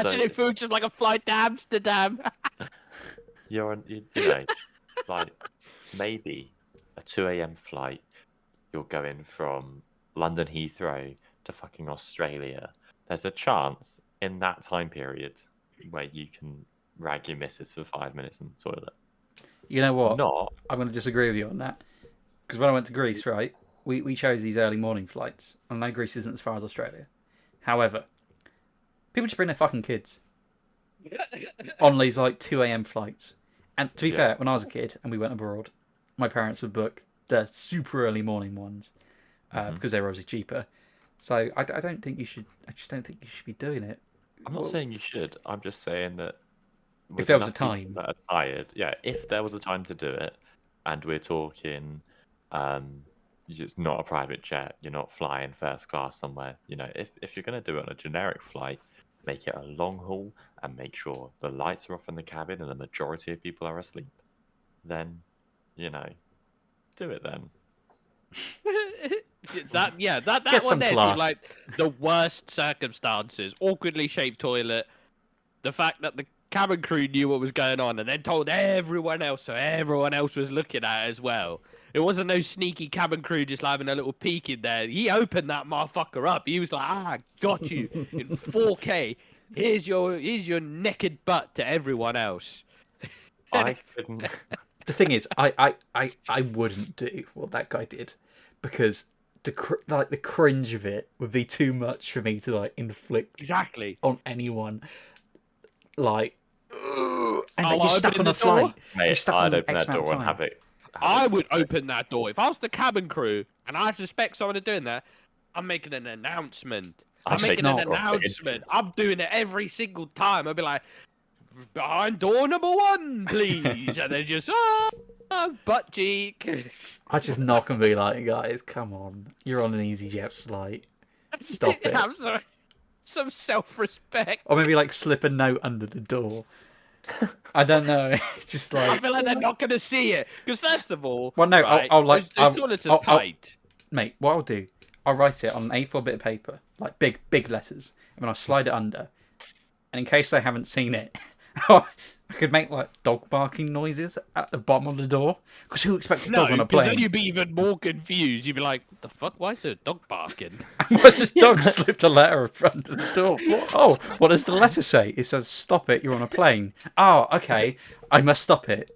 So- if it was just like a flight to Amsterdam. You're on, you know, like maybe a 2 a.m. flight. You're going from London Heathrow to fucking Australia. There's a chance in that time period where you can rag your missus for 5 minutes in the toilet. You know what? Not I'm going to disagree with you on that. Because when I went to Greece, right, we chose these early morning flights. I know Greece isn't as far as Australia. However, people just bring their fucking kids on these like 2 a.m. flights. And to be fair, when I was a kid and we went abroad, my parents would book the super early morning ones because they were obviously cheaper. So I don't think you should. I just don't think you should be doing it. I'm not saying you should. I'm just saying that with there was a enough people time. that are tired, yeah. If there was a time to do it, and we're talking, it's not a private jet. You're not flying first class somewhere. You know, if you're gonna do it on a generic flight, make it a long haul and make sure the lights are off in the cabin and the majority of people are asleep. Then, you know, do it then. that Get one some there class. seemed like the worst circumstances. Awkwardly shaped toilet. The fact that the cabin crew knew what was going on and then told everyone else, so everyone else was looking at it as well. It wasn't no sneaky cabin crew just having a little peek in there. He opened that motherfucker up. He was like, got you in 4K. Here's your naked butt to everyone else. I couldn't. The thing is, I wouldn't do what that guy did because the cringe of it would be too much for me to like inflict Exactly. on anyone. Like, and then I'll you're stuck open on a the door. flight. You're Mate, stuck I'd on open X that amount door of and time. have it. I would open that door. If I was the cabin crew and I suspect someone is doing that, I'm making an announcement. I'm take making an not. announcement. I'm doing it every single time. I'll be like, behind door number 1, please. And then just, butt cheek. I just knock and be like, guys, come on. You're on an EasyJet flight. Stop it. Have some self-respect. Or maybe like slip a note under the door. I don't know. It's just I like, feel like they're not going to see it. Because first of all, well, no, right, I'll those toilets are tight. mate, what I'll do, I'll write it on an A4 bit of paper, like big letters, and then I'll slide it under. And in case they haven't seen it, I could make like dog barking noises at the bottom of the door. Because who expects a dog on a because then plane? you'd be even more confused. You'd be like, what the fuck? Why is there a dog barking? What's this dog slipped a letter in front of the door? Oh, what does the letter say? It says, "Stop it! You're on a plane." Oh, okay. I must stop it.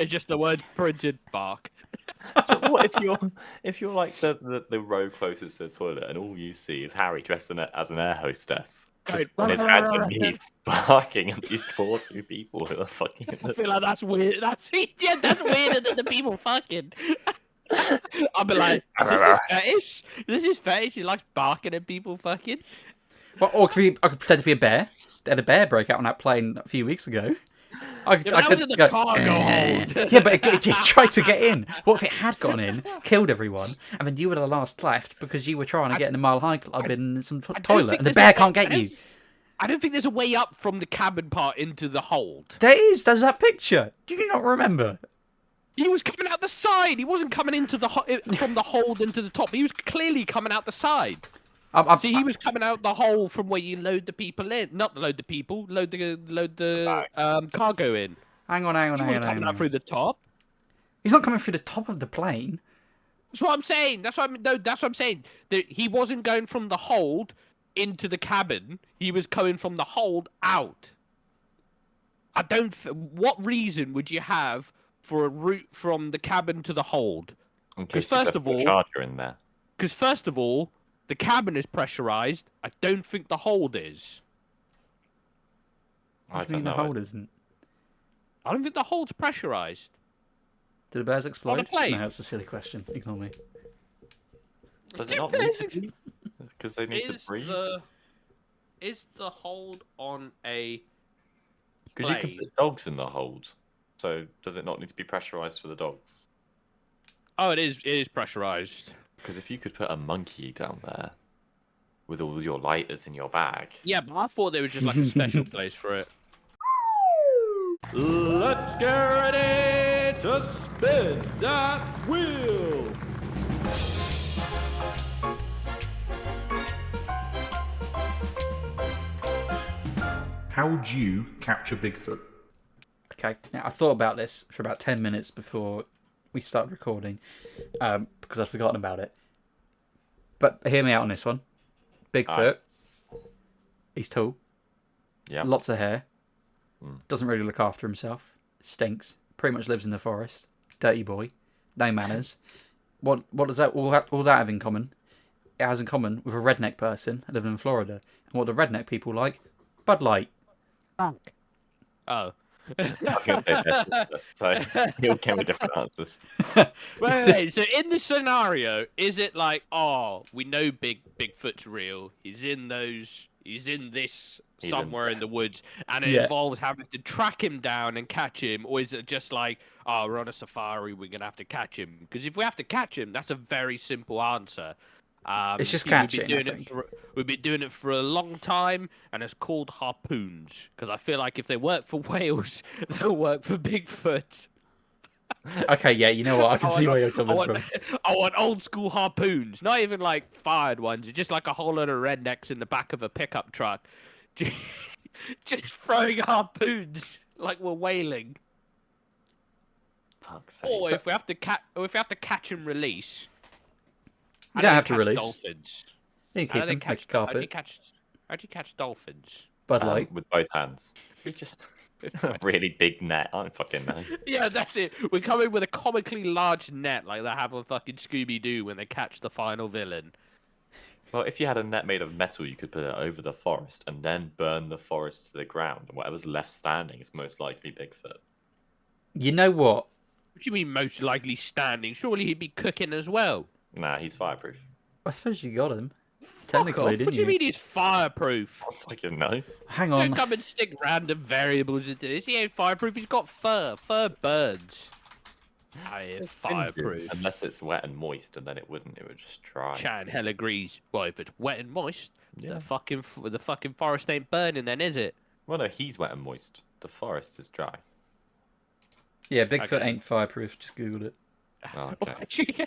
It's just the word printed bark. So what if you're like the row closest to the toilet and all you see is Harry dressed as an air hostess, just Right. on his hands and knees barking at these poor two people who are fucking. In I the feel like that's weird. That's weirder than the people fucking. I'll be like, this is fetish. This is fetish. He likes barking at people fucking. Well, or I could pretend to be a bear. They had a bear break out on that plane a few weeks ago. I could, Yeah, but that was in the go, cargo hold. Yeah, but it tried to get in. What if it had gone in, killed everyone, and then you were the last left because you were trying to get in a Mile High Club in some toilet, and the bear can't get you? I don't think there's a way up from the cabin part into the hold. There is. There's that picture. Do you not remember? He was coming out the side. He wasn't coming into the from the hold into the top. He was clearly coming out the side. See, he was coming out the hole from where you load the people in. Not load the people, load the cargo in. Hang on. He wasn't coming out through the top. He's not coming through the top of the plane. That's what I'm saying. That's what I'm saying. He wasn't going from the hold into the cabin. He was coming from the hold out. What reason would you have for a route from the cabin to the hold? Because first of all, charger in there. Because first of all, the cabin is pressurized. I don't think the hold is. I What do you don't mean the know. hold isn't? I don't think the hole's pressurized. Do the bears explode? plate? No, that's a silly question. Ignore me. Does it not need to be? Because they need to breathe. Is the hold on a Because you can plane? put dogs in the hold. So does it not need to be pressurized for the dogs? Oh, it is. It is pressurized. Because if you could put a monkey down there with all your lighters in your bag. Yeah, but I thought there was just like a special place for it. Let's get ready to spin that wheel. How would you capture Bigfoot? Okay, now I thought about this for about 10 minutes before we started recording because I'd forgotten about it. But hear me out on this one. Bigfoot, he's tall, Yeah. lots of hair, doesn't really look after himself, stinks, pretty much lives in the forest, dirty boy, no manners. What does that all that have in common? It has in common with a redneck person living in Florida. And what the redneck people like? Bud Light. Oh. I was going to say best sister, so he'll came with different answers. Wait. So in the scenario, is it like, oh, we know Bigfoot's real. He's in this He's somewhere in the woods, and it involves having to track him down and catch him, or is it just like, oh, we're on a safari, we're gonna have to catch him? Because if we have to catch him, that's a very simple answer. It's just catching. We've been doing it for a long time, and it's called harpoons. Because I feel like if they work for whales, they'll work for Bigfoot. Okay, yeah, you know what? I can see where you're coming from. I want old school harpoons, not even like fired ones. Just like a whole lot of rednecks in the back of a pickup truck, just throwing harpoons like we're whaling. Fuck's sake. Or if we have to catch and release. You don't have to release. Dolphins. You can keep them, make a carpet. How'd you catch dolphins? Bud Light. With both hands. We just a really big net. I don't fucking know. Yeah, that's it. We come in with a comically large net like they have on fucking Scooby-Doo when they catch the final villain. Well, if you had a net made of metal, you could put it over the forest and then burn the forest to the ground. And whatever's left standing is most likely Bigfoot. You know what? What do you mean most likely standing? Surely he'd be cooking as well. Nah, he's fireproof. I suppose you got him. Fuck Technically, off. didn't What do you mean he's fireproof? I fucking know. Hang Don't on. come and stick random variables into this. He ain't fireproof. He's got fur. Fur burns. I ain't fireproof. Unless it's wet and moist, and then it wouldn't. It would just dry. Chan hell agrees. Well, if it's wet and moist, Yeah. the fucking forest ain't burning then, is it? Well, no, he's wet and moist. The forest is dry. Yeah, Bigfoot Okay. ain't fireproof. Just Googled it. Oh, okay.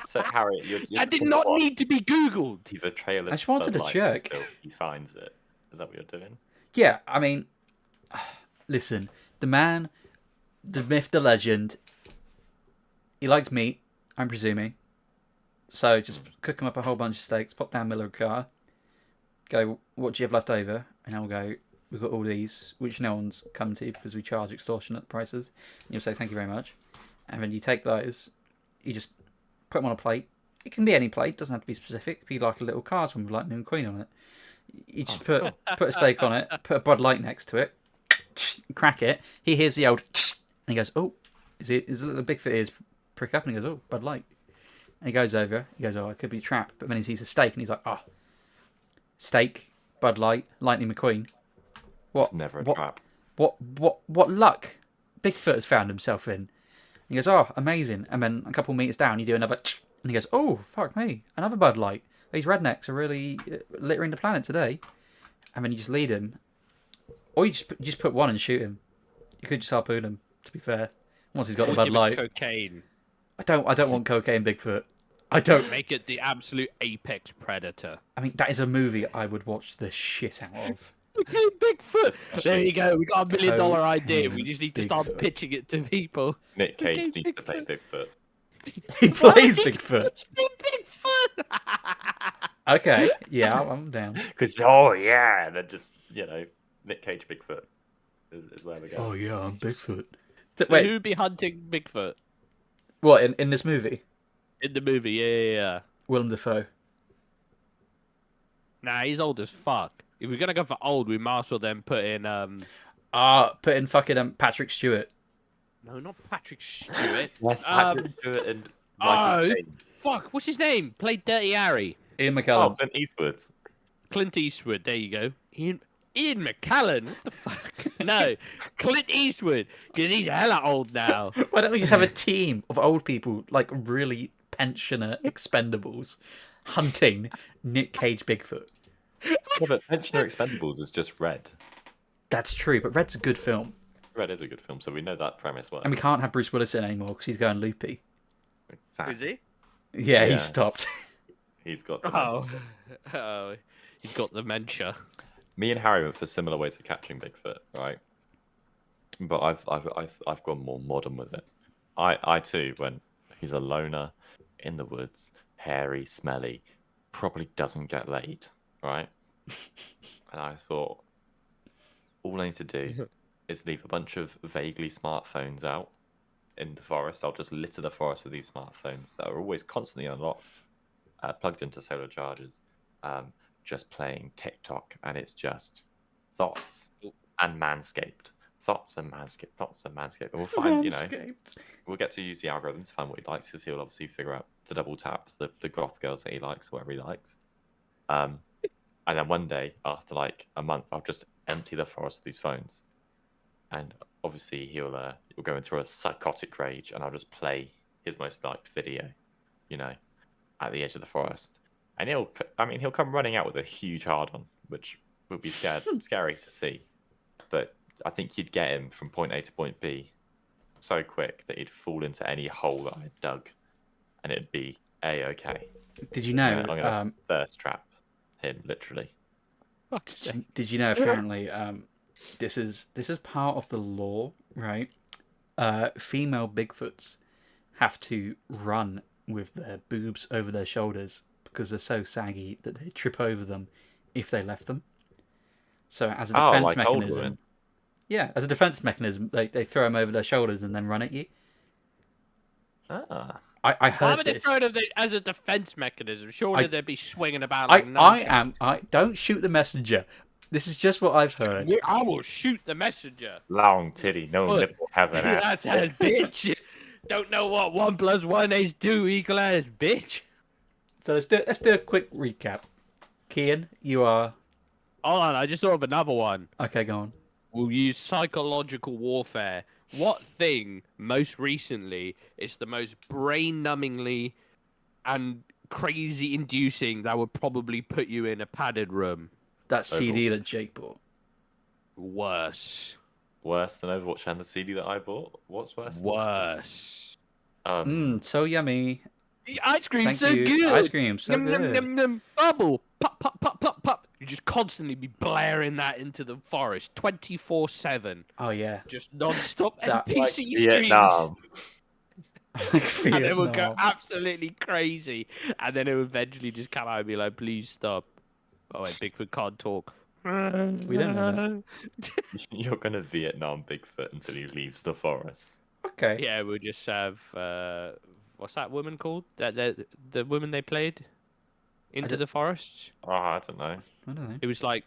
So, Harry, you're I did not need to be Googled. He's a trailer. I just wanted to check. Until he finds it. Is that what you're doing? Yeah, I mean, listen, the man, the myth, the legend, he likes meat, I'm presuming. So just cook him up a whole bunch of steaks, pop down Miller car, go, what do you have left over? And I'll go, we've got all these, which no one's come to because we charge extortionate prices. And you'll say, thank you very much. And then you take those, you just put them on a plate. It can be any plate, doesn't have to be specific. It could be like a little car's one with Lightning McQueen on it. You just put a steak on it, put a Bud Light next to it, crack it. He hears the old, and he goes, "Oh, is the little Bigfoot ears prick up?" And he goes, "Oh, Bud Light." And he goes over. He goes, "Oh, it could be a trap." But then he sees a steak, and he's like, "Oh, steak, Bud Light, Lightning McQueen. What? It's never a what, trap. What luck Bigfoot has found himself in?" And he goes, "Oh, amazing." And then a couple meters down, you do another, and he goes, "Oh, fuck me, another Bud Light. These rednecks are really littering the planet today." And then you just lead him. Or you just put one and shoot him. You could just harpoon him, to be fair. Once he's got the Bud Light. Cocaine. I don't want cocaine Bigfoot. I don't. Make it the absolute apex predator. I mean, that is a movie I would watch the shit out of. Okay, Bigfoot. There you go. We got $1 million idea. We Cocaine just need to start Bigfoot. pitching it to people. Nick Cage Okay, needs to play Bigfoot. Bigfoot. He plays Bigfoot. Bigfoot. Okay, yeah, I'm down. Because, oh, yeah. And then just, Nick Cage Bigfoot is where we go. Oh yeah, I'm Bigfoot. Wait, who'd be hunting Bigfoot What, in this movie? in the movie? Yeah. Willem Dafoe. Nah, he's old as fuck. If we're gonna go for old, we might as well then put in Put in fucking Patrick Stewart. no, not Patrick Stewart. Yes, Patrick Stewart and Oh, Michael Caine. fuck! What's his name? Played Dirty Harry. Ian Oh, McKellen. Clint Eastwood. Clint Eastwood. There you go. Ian McKellen. What the fuck? No, Clint Eastwood, because he's hella old now. Why don't we just have a team of old people, like really pensioner expendables, hunting Nick Cage Bigfoot? Yeah, but Pensioner Expendables is just Red. That's true, but Red's a good film. Red is a good film, so we know that premise works. And we can't have Bruce Willis in anymore because he's going loopy. Exactly. Is he? Yeah, Yeah. he stopped. He's got. Oh, he's got dementia. Me and Harry went for similar ways of catching Bigfoot, right? But I've gone more modern with it. I too, when he's a loner in the woods, hairy, smelly, probably doesn't get laid, right? And I thought, all I need to do is leave a bunch of vaguely smartphones out in the forest. I'll just litter the forest with these smartphones that are always constantly unlocked, plugged into solar chargers, just playing TikTok, and it's just thoughts and Manscaped. Thoughts and Manscaped. And we'll find, we'll get to use the algorithm to find what he likes, because he'll obviously figure out to double tap the goth girls that he likes, whatever he likes. And then one day, after like a month, I'll just empty the forest of these phones. And obviously he'll go into a psychotic rage, and I'll just play his most liked video, at the edge of the forest. And he'll come running out with a huge hard-on, which would be scary to see. But I think you'd get him from point A to point B so quick that he'd fall into any hole that I dug, and it'd be A-okay. Did you know? I'm gonna thirst trap him, literally. Did you know? Apparently, this is part of the law, right? Female Bigfoots have to run with their boobs over their shoulders because they're so saggy that they trip over them if they left them. So as a defense mechanism, as a defense mechanism, they throw them over their shoulders and then run at you. Ah. I heard Why would they this. throw it as a defense mechanism? Surely they'd be swinging about like nunchucks. Don't shoot the messenger. This is just what I've heard. I will shoot the messenger. Long titty, no Foot. nipple, have an ass. That's a bitch. Don't know what 1 + 1 is 2 equals, bitch. So let's do a quick recap. Kian, you are... Hold on, I just thought of another one. Okay, go on. We'll use psychological warfare. What thing, most recently, is the most brain-numbingly and crazy-inducing that would probably put you in a padded room? That CD that Jake bought. Worse. Worse than Overwatch and the CD that I bought? What's worse? Worse. So yummy. The ice cream's Thank so you. good. Ice cream, so Yum, good. yum, yum, yum. Bubble. Pop, pop, pop, pop, pop. You just constantly be blaring that into the forest 24/7. Oh, yeah. Just non-stop That- NPC Like streams. Vietnam. And it would go absolutely crazy. And then it would eventually just come out and be like, please stop. Oh, wait, Bigfoot can't talk. We don't know You're gonna Vietnam Bigfoot until he leaves the forest. Okay. Yeah, we'll just have... what's that woman called? The woman they played? Into the Forest? Oh, I don't know. I don't know. It was like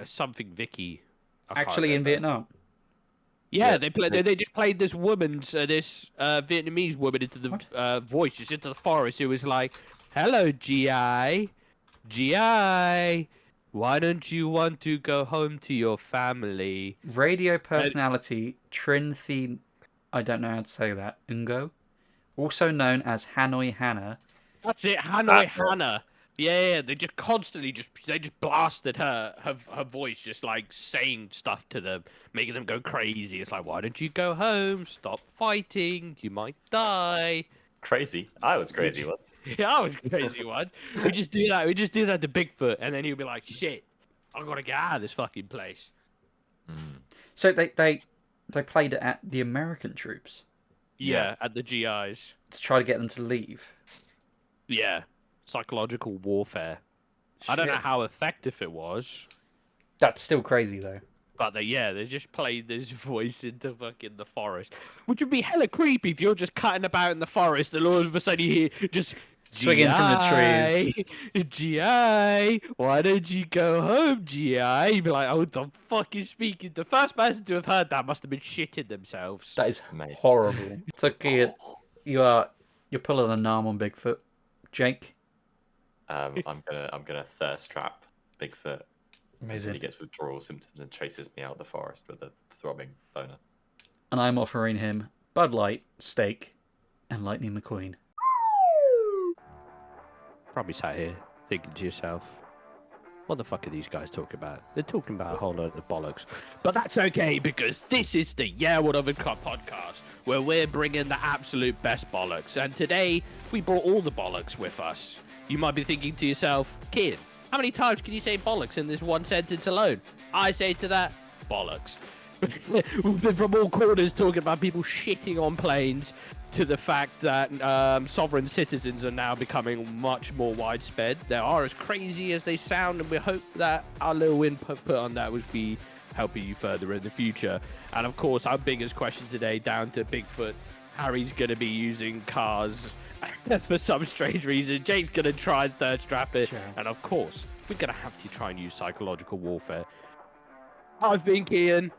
something Vicky. I can't Actually in remember. Vietnam. Yeah, they played. They just played this woman's this Vietnamese woman into the voice, just into the forest. It was like, "Hello, GI, why don't you want to go home to your family?" Radio personality Trin I don't know how to say that. Ungo, also known as Hanoi Hannah. That's it, Hanoi Hannah. Yeah, they just constantly they just blasted her voice, just like saying stuff to them, making them go crazy. It's like, why don't you go home? Stop fighting. You might die. Crazy. I was crazy once. Yeah, I was a crazy one. We just do that. We just do that to Bigfoot, and then he'll be like, "Shit, I gotta get out of this fucking place." So they played it at the American troops Yeah, at the GIs. to try to get them to leave. Yeah, psychological warfare. I don't know Shit. how effective it was. That's still crazy though. But they just played this voice into fucking the forest. Which would be hella creepy if you're just cutting about in the forest and all of a sudden you hear just Swinging from the trees. GI, why don't you go home, GI? You'd be like, oh, the fuck is speaking? The first person to have heard that must have been shitting themselves. That is Mate. horrible. So, Kian, you're pulling a numb on Bigfoot. Jake? I'm gonna thirst trap Bigfoot. Amazing. He gets withdrawal symptoms and chases me out of the forest with a throbbing boner. And I'm offering him Bud Light, steak, and Lightning McQueen. Probably sat here thinking to yourself, what the fuck are these guys talking about? They're talking about a whole load of bollocks. But that's okay, because this is the Yeah Whatever podcast, where we're bringing the absolute best bollocks. And today, we brought all the bollocks with us. You might be thinking to yourself, kid, how many times can you say bollocks in this one sentence alone? I say to that, bollocks. We've been from all corners talking about people shitting on planes, to the fact that sovereign citizens are now becoming much more widespread. They are as crazy as they sound, and we hope that our little input on that would be helping you further in the future. And of course, our biggest question today, down to Bigfoot. Harry's going to be using cars for some strange reason. Jake's going to try and third strap it. Sure. And of course, we're going to have to try and use psychological warfare. I've been Kian.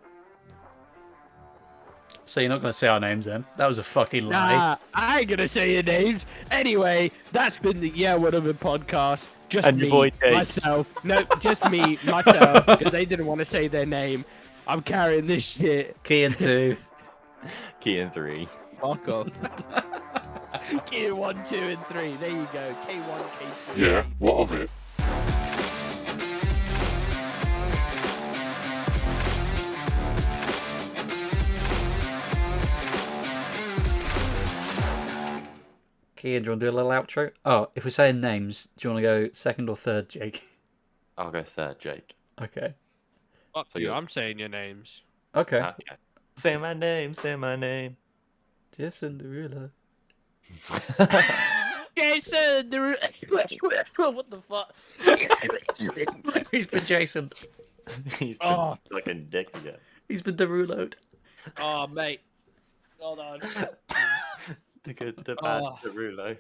So you're not going to say our names then? That was a fucking lie. Nah, I ain't going to say your names. Anyway, that's been the Yeah Whatever podcast. Just and me, myself. No, just me, myself, because they didn't want to say their name. I'm carrying this shit. Kian 2. Kian 3. Fuck off. Kian 1, 2, and 3. There you go. K1, K2. Yeah, what of it? Kian, do you want to do a little outro? Oh, if we're saying names, do you want to go second or third, Jake? I'll go third, Jake. Okay. Fuck you, I'm saying your names. Okay. Say my name, say my name. Jason Derulo. Jason Derulo. What the fuck? He's been Jason. He's been fucking dick again. He's been Derulo'd. Oh, mate. Hold on. The bad Derulo.